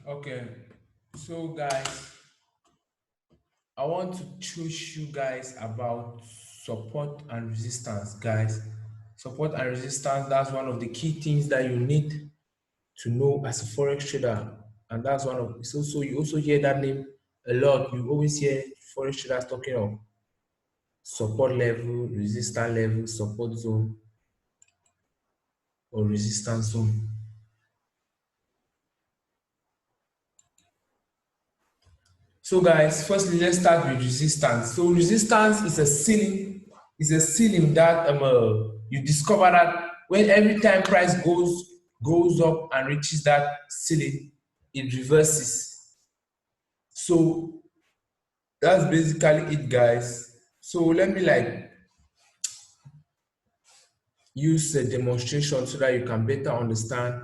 Okay, so guys, I want to teach you guys about support and resistance, guys. Support and resistance, that's one of the key things that you need to know as a forex trader. And that's one of it's also you also hear that name a lot. You always hear forex traders talking of support level, resistance level, support zone, or resistance zone. So guys, firstly let's start with resistance. So resistance is a ceiling that you discover that when every time price goes up and reaches that ceiling, it reverses. So that's basically it, guys. So let me use a demonstration so that you can better understand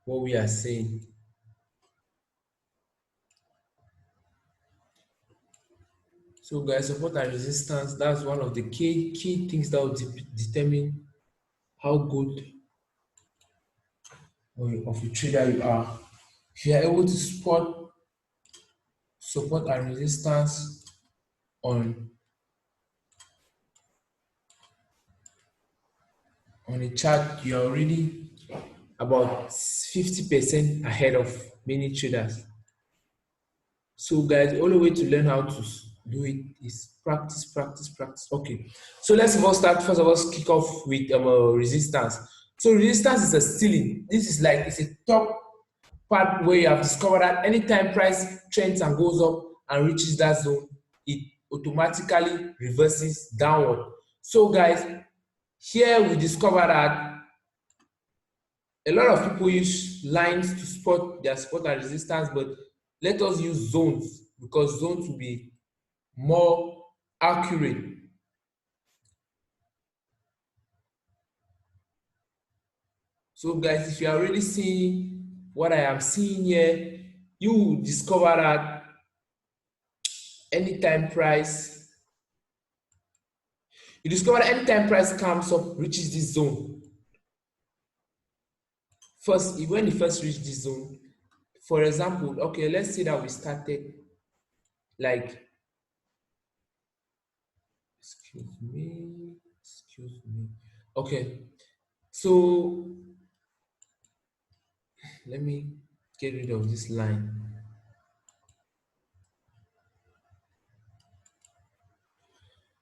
what we are saying. So guys, support and resistance, that's one of the key things that will determine how good of a trader you are. If you are able to spot support and resistance on a chart, you are already about 50% ahead of many traders. So guys, the only way to learn how to do it is practice, practice, practice. Okay. So let's first of all kick off with resistance. So resistance is a ceiling. This is like it's a top part where you have discovered that anytime price trends and goes up and reaches that zone, it automatically reverses downward. So guys, here we discover that a lot of people use lines to spot their support and resistance, but let us use zones because zones will be more accurate. So guys, if you are already seeing what I am seeing here, you will discover that anytime price you discover that anytime price comes up, reaches this zone, first when it first reach this zone, for example, okay, let's say that we started like excuse me, okay, so let me get rid of this line.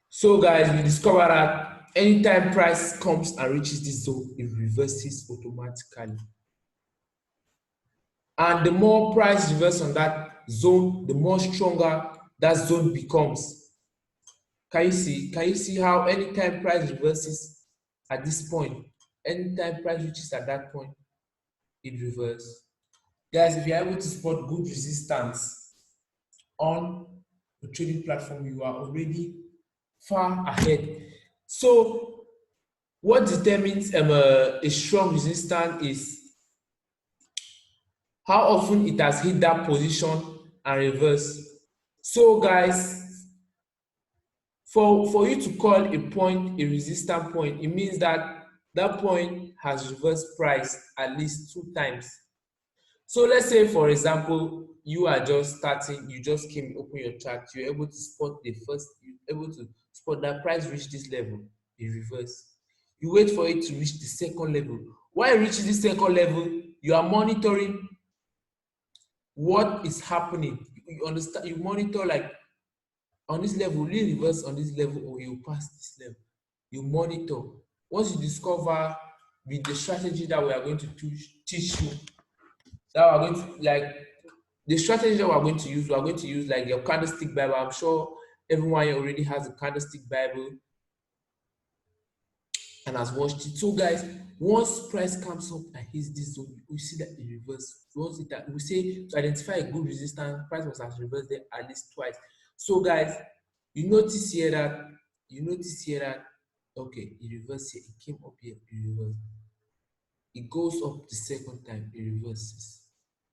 So guys, we discover that anytime price comes and reaches this zone, it reverses automatically. And the more price reverse on that zone, the more stronger that zone becomes. Can you see? Can you see how anytime price reverses at this point, anytime price reaches at that point, it reverses. Guys, if you're able to spot good resistance on the trading platform, you are already far ahead. So what determines a strong resistance is how often it has hit that position and reverse. So guys, for you to call a point a resistance point, it means that that point has reversed price at least 2 times. So let's say, for example, you are just starting, you just came, open your chart, you're able to spot you're able to spot that price reach this level, it reverse. You wait for it to reach the second level. While it reaches the second level, you are monitoring what is happening. You understand, you monitor like on this level, will you reverse on this level or you pass this level? You monitor. Once you discover with the strategy that we are going to teach you, that we are going to like the strategy that we are going to use like your candlestick Bible. I'm sure everyone here already has a candlestick Bible and has watched it. So guys, once price comes up and hits this zone, we see that it reverse. Once it we say to identify a good resistance, price must have reversed there at least twice. So guys, you notice here that okay, it reversed here, it came up here, it reversed. It goes up the second time, it reverses.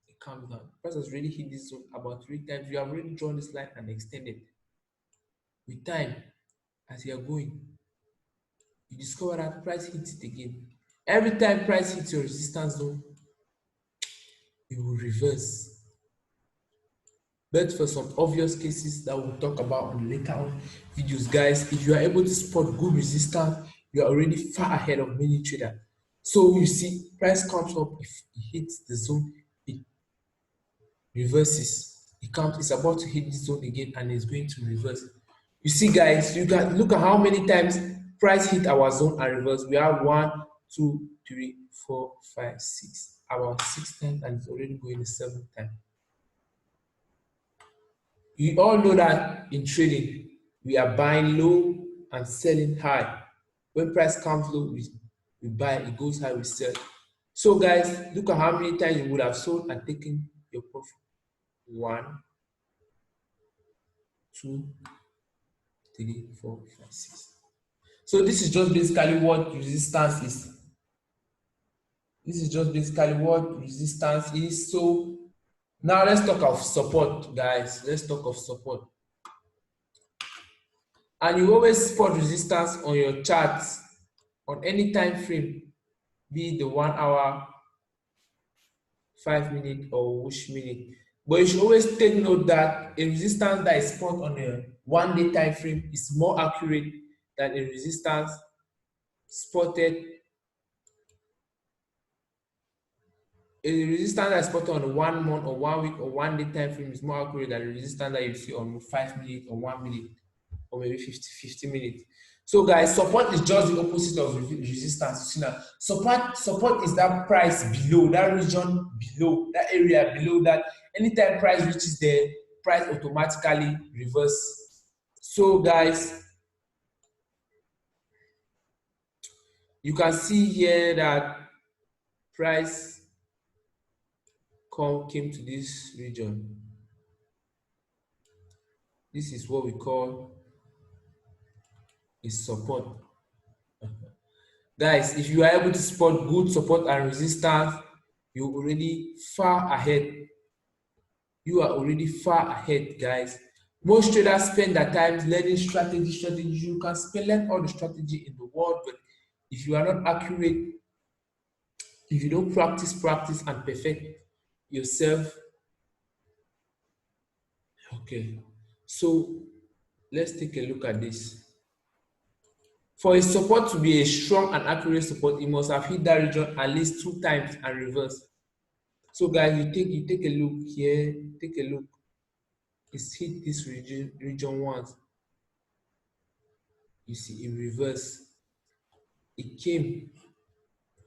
It comes down. Price has already hit this zone about 3 times. You have already drawn this line and extended. With time, as you are going, you discover that price hits it again. Every time price hits your resistance zone, it will reverse. But for some obvious cases that we'll talk about on later on videos, guys, if you are able to spot good resistance, you are already far ahead of many traders. So you see, price comes up, if it hits the zone, it reverses. It comes, it's about to hit this zone again, and it's going to reverse. You see, guys, you can look at how many times price hit our zone and reverse. We have 1, 2, 3, 4, 5, 6, about 6 times, and it's already going the 7th time. You all know that in trading, we are buying low and selling high. When price comes low, we buy, it goes high, we sell. So guys, look at how many times you would have sold and taken your profit. 1, 2, 3, 4, 5, 6. So this is just basically what resistance is. This is just basically what resistance is. So now let's talk of support, guys. Let's talk of support. And you always spot resistance on your charts on any time frame, be it the 1 hour, 5 minute, or which minute. But you should always take note that a resistance that is spot on a 1 day time frame is more accurate than a resistance spotted. A resistance that is spotted on a 1 month or 1 week or 1 day time frame is more accurate than a resistance that you see on 5 minutes or 1 minute or maybe 50 minutes. So guys, support is just the opposite of resistance. You see now, support is that price below, that region below, that area below that. Anytime price reaches there, price automatically reverse. So guys, you can see here that price came to this region. This is what we call is support. Guys, if you are able to spot good support and resistance, you're already far ahead. You are already far ahead, guys. Most traders spend their time learning strategy. You can learn all the strategy in the world, but if you are not accurate, if you don't practice and perfect yourself, okay. So let's take a look at this. For a support to be a strong and accurate support, it must have hit that region at least 2 times and reverse. So guys, you take a look here, take a look. It's hit this region once. You see, in reverse, it came.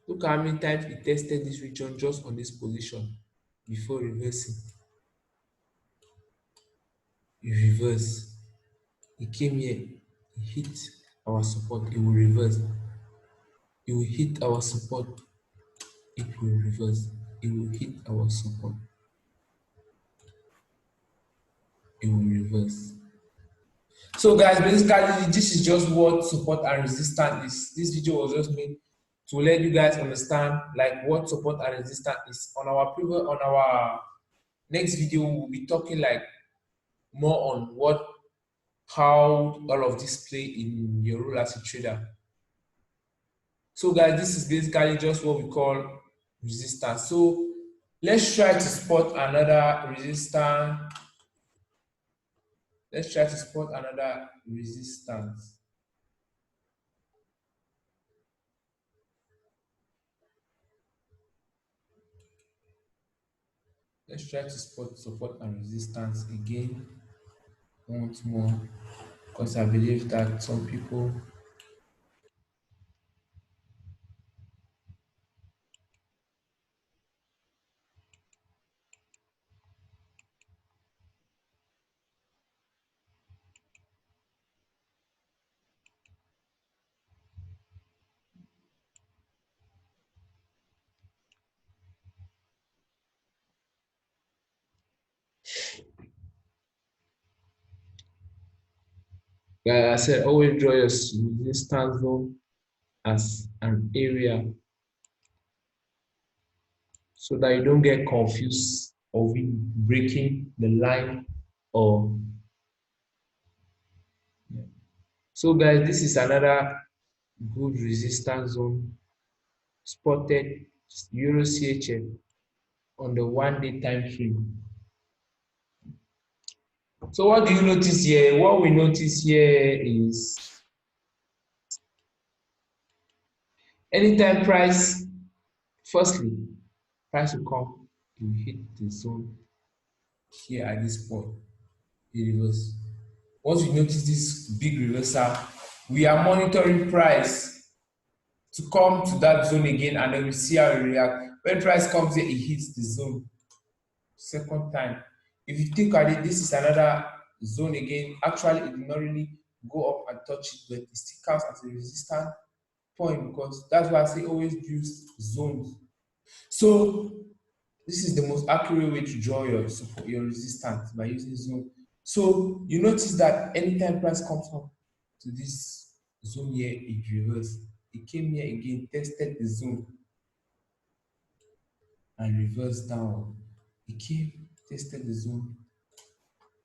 Look how many times it tested this region just on this position before reversing. It reversed. It came here, it hit our support, it will reverse. It will hit our support, it will reverse. It will hit our support, it will reverse. So guys, basically this is just what support and resistance is. This video was just made to let you guys understand like what support and resistance is. On our next video, we'll be talking like more on how all of this play in your role as a trader. So guys, this is basically just what we call resistance. So let's try to spot another resistance. Let's try to spot another resistance. Let's try to spot support and resistance again once more, because I believe that some people like I said, always draw your resistance zone as an area so that you don't get confused or we breaking the line or so guys, this is another good resistance zone spotted Euro CHF. on the 1 day time frame. So what do you notice here? What we notice here is anytime price, firstly, price will come, it will hit the zone here at this point, the reverse. Once we notice this big reversal, we are monitoring price to come to that zone again, and then we see how it react. When price comes here, it hits the zone second time. If you think at it, this is another zone again. Actually, it did not really go up and touch it, but it still counts as a resistance point, because that's why I say always use zones. So this is the most accurate way to draw your support, your resistance, by using zone. So you notice that anytime price comes up to this zone here, it reversed. It came here again, tested the zone, and reversed down. It came, tested the zone,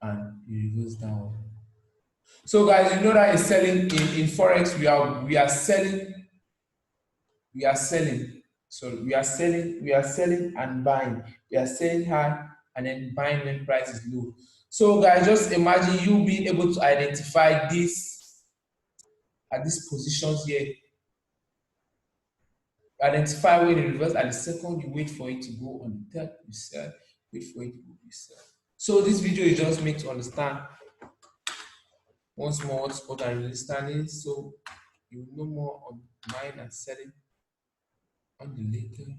and it reversed down. So guys, you know that in selling in forex, we are selling, we are selling. So we are selling and buying. We are selling high and then buying when price is low. So guys, just imagine you being able to identify this at these positions here. Identify when it reverse at the second, you wait for it to go, on the third, you sell, wait for it to go, you sell. So this video is just made to understand once more what support and resistance is, so you will know more on buying and selling on the later.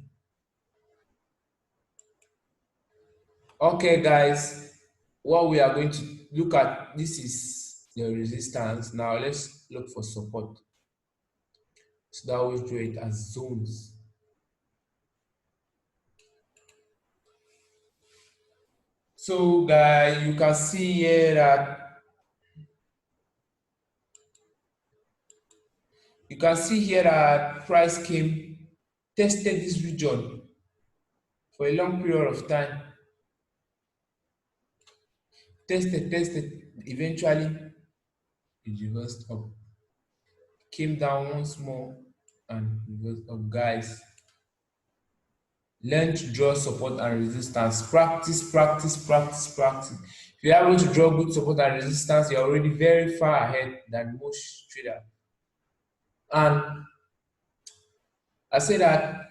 Okay guys, what we are going to look at, this is the resistance. Now let's look for support. So that we draw it as zones. So guys, you can see here that price came, tested this region for a long period of time. Tested, eventually it reversed up. Came down once more and reversed up. Guys, learn to draw support and resistance. Practice, practice, practice, practice. If you're able to draw good support and resistance, you're already very far ahead than most traders. And I say that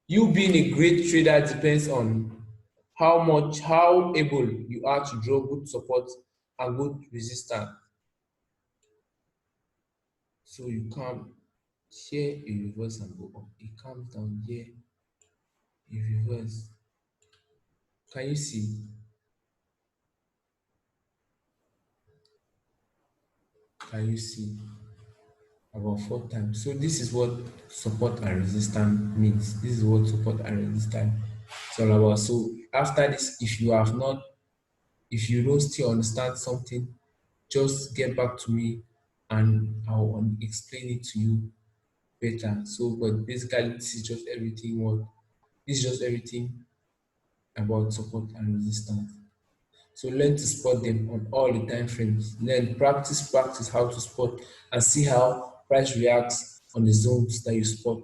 you being a great trader depends on how able you are to draw good support and good resistance. So you come here, a reverse and go up. It comes down here, a reverse. Can you see? Can you see? About 4 times. So this is what support and resistance means. This is what support and resistance is all about. So after this, if you don't still understand something, just get back to me and I'll explain it to you better. So, but basically, this is just everything about support and resistance. So learn to spot them on all the time frames. Learn, practice how to spot and see how price reacts on the zones that you spot.